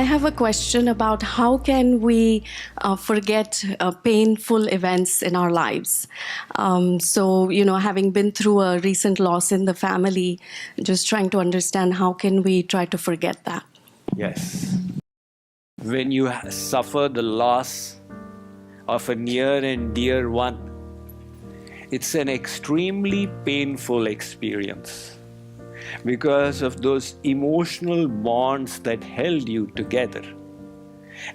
have a question about how can we forget painful events in our lives. So, having been through a recent loss in the family, just trying to understand how can we try to forget that. Yes. When you suffer the loss of a near and dear one, it's an extremely painful experience because of those emotional bonds that held you together.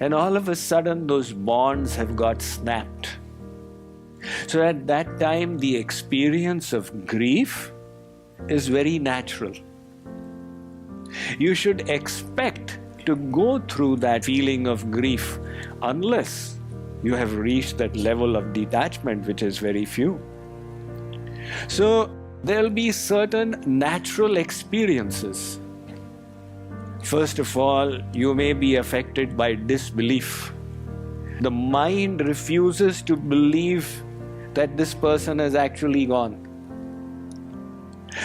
And all of a sudden, those bonds have got snapped. So at that time, the experience of grief is very natural. You should expect to go through that feeling of grief unless you have reached that level of detachment, which is very few. So there'll be certain natural experiences. First of all, you may be affected by disbelief. The mind refuses to believe that this person is actually gone.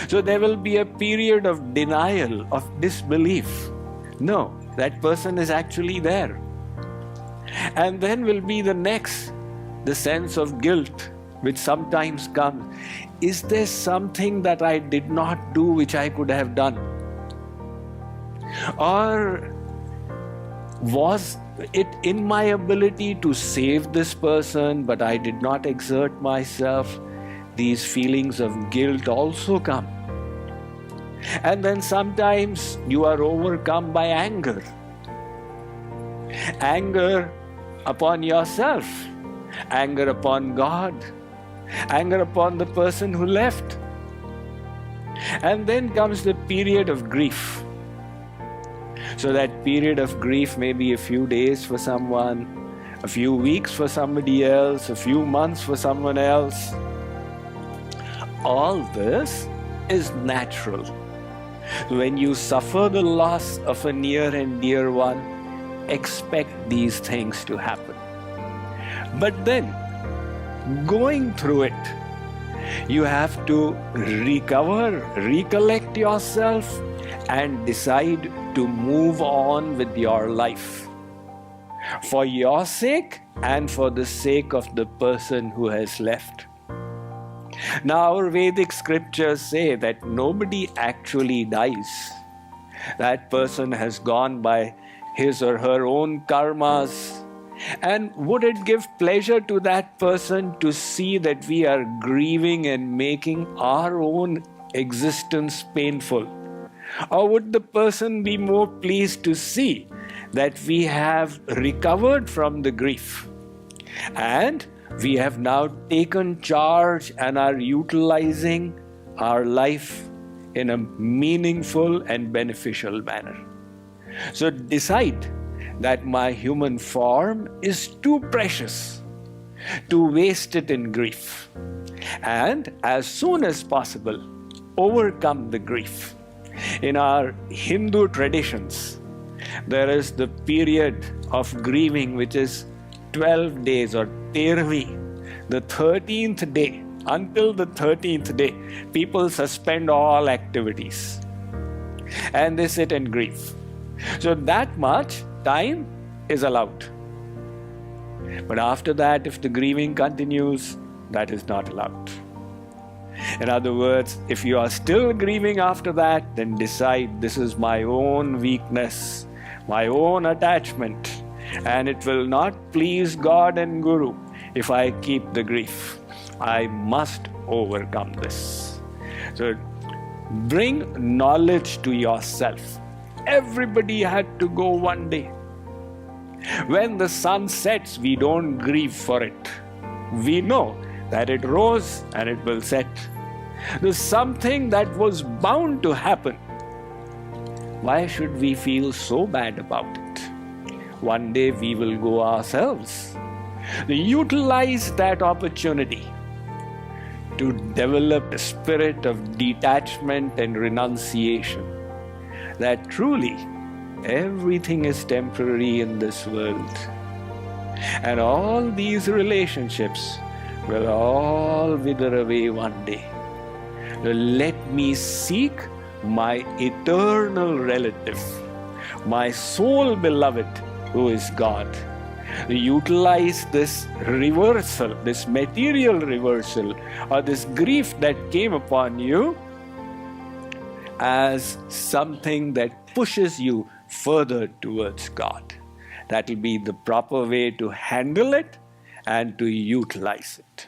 So there will be a period of denial, of disbelief. No, that person is actually there. And then will be the next, the sense of guilt, which sometimes comes. Is there something that I did not do which I could have done? Or was it in my ability to save this person, but I did not exert myself? These feelings of guilt also come. And then sometimes you are overcome by anger. Anger upon yourself, anger upon God, anger upon the person who left. And then comes the period of grief. So that period of grief may be a few days for someone, a few weeks for somebody else, a few months for someone else. All this is natural. When you suffer the loss of a near and dear one, expect these things to happen. But then, going through it, you have to recover, recollect yourself, and decide to move on with your life. For your sake and for the sake of the person who has left. Now, our Vedic scriptures say that nobody actually dies. That person has gone by his or her own karmas. And would it give pleasure to that person to see that we are grieving and making our own existence painful? Or would the person be more pleased to see that we have recovered from the grief and we have now taken charge and are utilizing our life in a meaningful and beneficial manner? So decide that my human form is too precious to waste it in grief. And as soon as possible, overcome the grief. In our Hindu traditions, there is the period of grieving which is 12 days or Tervi, the 13th day. Until the 13th day, people suspend all activities and they sit and grieve. So that much time is allowed. But after that, if the grieving continues, that is not allowed. In other words, if you are still grieving after that, then decide this is my own weakness, my own attachment, and it will not please God and Guru if I keep the grief. I must overcome this. So bring knowledge to yourself. Everybody had to go one day. When the sun sets, we don't grieve for it. We know that it rose and it will set. There's something that was bound to happen. Why should we feel so bad about it? One day we will go ourselves. Utilize that opportunity to develop a spirit of detachment and renunciation. That truly everything is temporary in this world. And all these relationships will all wither away one day. Let me seek my eternal relative my soul beloved, who is God. Utilize this reversal, this material reversal, or this grief that came upon you as something that pushes you further towards God. That will be the proper way to handle it and to utilize it.